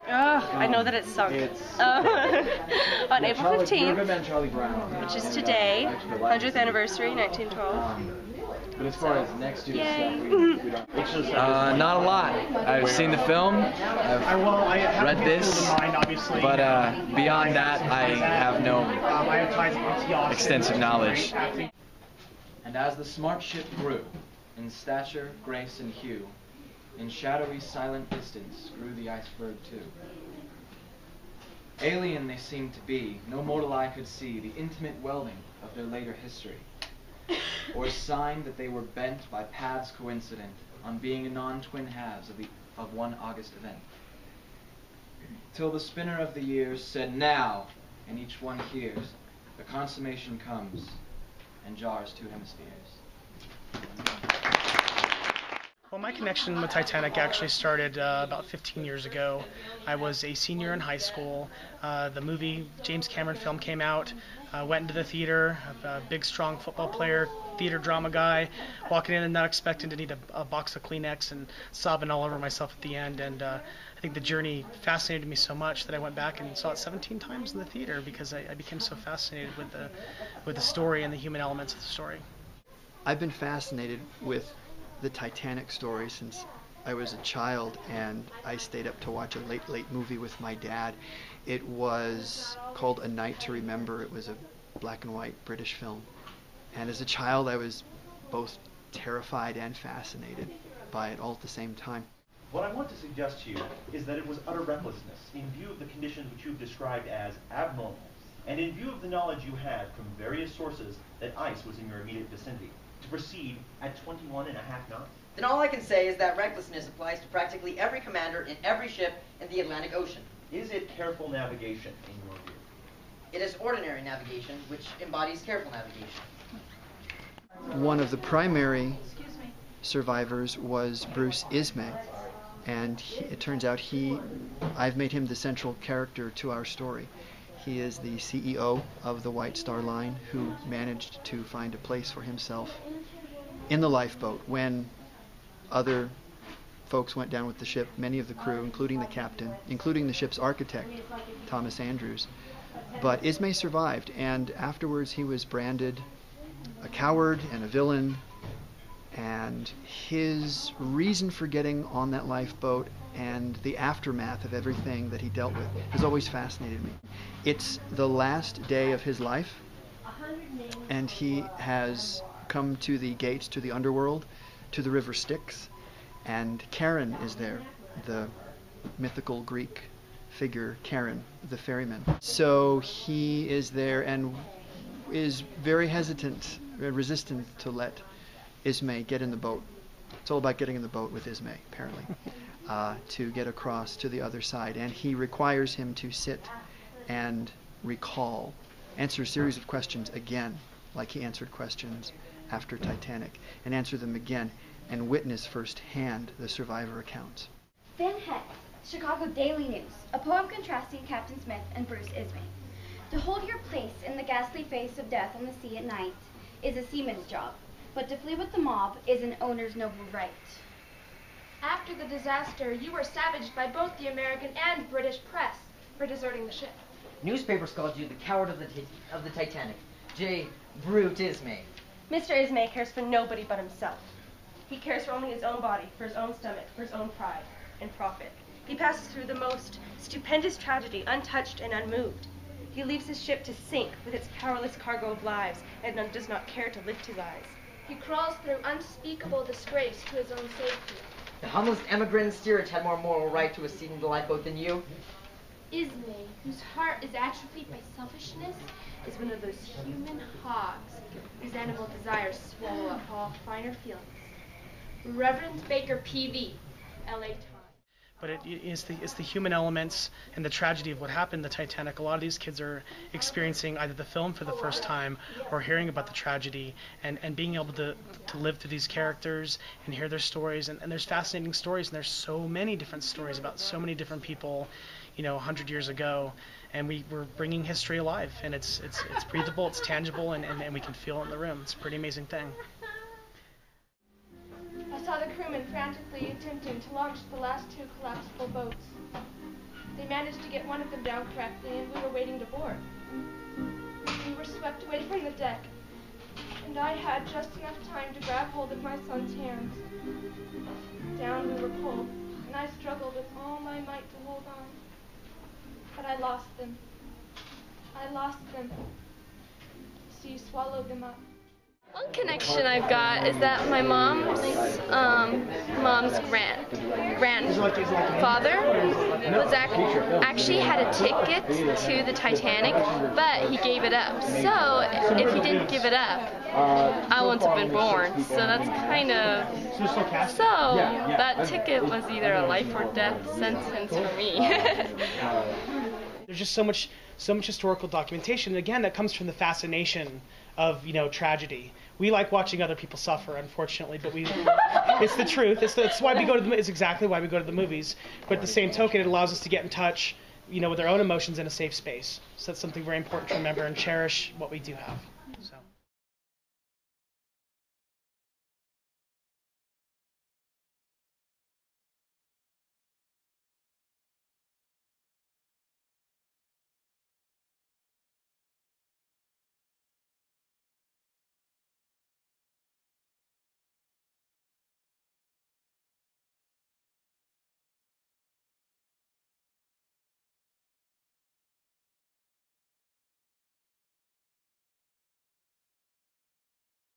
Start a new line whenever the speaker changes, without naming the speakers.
I know that it's sunk. On April 15th, which is today, 100th anniversary, 1912.
But as far as next year's
Yay!
not a lot. I've seen the film, I've read this, but beyond that, I have no extensive knowledge. And as the smart ship grew, in stature, grace, and hue, in shadowy, silent distance grew the iceberg too. Alien they seemed to be, no mortal eye could see the intimate welding of their later history, or sign that they were bent by paths coincident on being non-twin halves of one August event. Till the spinner of the years said now, and each one hears, the consummation comes, and jars two hemispheres.
Well, my connection with Titanic actually started about 15 years ago. I was a senior in high school. The movie James Cameron film came out. Went into the theater, a big, strong football player, theater drama guy, walking in and not expecting to need a box of Kleenex and sobbing all over myself at the end. And I think the journey fascinated me so much that I went back and saw it 17 times in the theater because I became so fascinated with the story and the human elements of the story.
I've been fascinated with the Titanic story since I was a child, and I stayed up to watch a late movie with my dad. It was called A Night to Remember. It was a black and white British film. And as a child, I was both terrified and fascinated by it all at the same time.
What I want to suggest to you is that it was utter recklessness in view of the conditions which you've described as abnormal, and in view of the knowledge you had from various sources that ice was in your immediate vicinity, to proceed at 21.5 knots.
Then all I can say is that recklessness applies to practically every commander in every ship in the Atlantic Ocean.
Is it careful navigation in your view?
It is ordinary navigation, which embodies careful navigation.
One of the primary survivors was Bruce Ismay, and it turns out I've made him the central character to our story. He is the CEO of the White Star Line who managed to find a place for himself in the lifeboat when other folks went down with the ship, many of the crew, including the captain, including the ship's architect, Thomas Andrews. But Ismay survived, and afterwards he was branded a coward and a villain, and his reason for getting on that lifeboat and the aftermath of everything that he dealt with has always fascinated me. It's the last day of his life, and he has come to the gates to the underworld, to the river Styx, and Charon is there, the mythical Greek figure Charon, the ferryman. So he is there and is very hesitant, resistant to let Ismay get in the boat. It's all about getting in the boat with Ismay, apparently, to get across to the other side. And he requires him to sit and recall, answer a series of questions again, like he answered questions after Titanic, and answer them again, and witness firsthand the survivor accounts.
Ben Heck, Chicago Daily News, a poem contrasting Captain Smith and Bruce Ismay. To hold your place in the ghastly face of death on the sea at night is a seaman's job, but to flee with the mob is an owner's noble right.
After the disaster, you were savaged by both the American and British press for deserting the ship.
Newspapers called you the coward of the Titanic. J. Brute Ismay.
Mr. Ismay cares for nobody but himself. He cares for only his own body, for his own stomach, for his own pride and profit. He passes through the most stupendous tragedy, untouched and unmoved. He leaves his ship to sink with its powerless cargo of lives, and does not care to lift his eyes.
He crawls through unspeakable disgrace to his own safety.
The humblest emigrant in steerage had more moral right to a seat in the lifeboat than you.
Ismay, whose heart is atrophied by selfishness, is one of those human hogs whose animal desires swallow up all finer feelings. Reverend Baker P.V., L.A. Times.
But it's the human elements and the tragedy of what happened in the Titanic. A lot of these kids are experiencing either the film for the first time or hearing about the tragedy and being able to live through these characters and hear their stories. And there's fascinating stories, and there's so many different stories about so many different people, 100 years ago. And we're bringing history alive, and it's breathable, it's tangible, and we can feel it in the room. It's a pretty amazing thing.
I saw the crewmen frantically attempting to launch the last two collapsible boats. They managed to get one of them down correctly, and we were waiting to board. We were swept away from the deck, and I had just enough time to grab hold of my son's hands. Down we were pulled, and I struggled with all my might to hold on. But I lost them. I lost them. So you swallowed them up.
One connection I've got is that my mom's grandfather was actually had a ticket to the Titanic, but he gave it up. So if he didn't give it up, I wouldn't have been born. So that's kind of that ticket was either a life or death sentence for me.
There's just so much historical documentation, and again, that comes from the fascination of tragedy. We like watching other people suffer, unfortunately, but it's the truth. It's why we go to it's exactly why we go to the movies. But at the same token, it allows us to get in touch, with our own emotions in a safe space. So that's something very important to remember and cherish what we do have.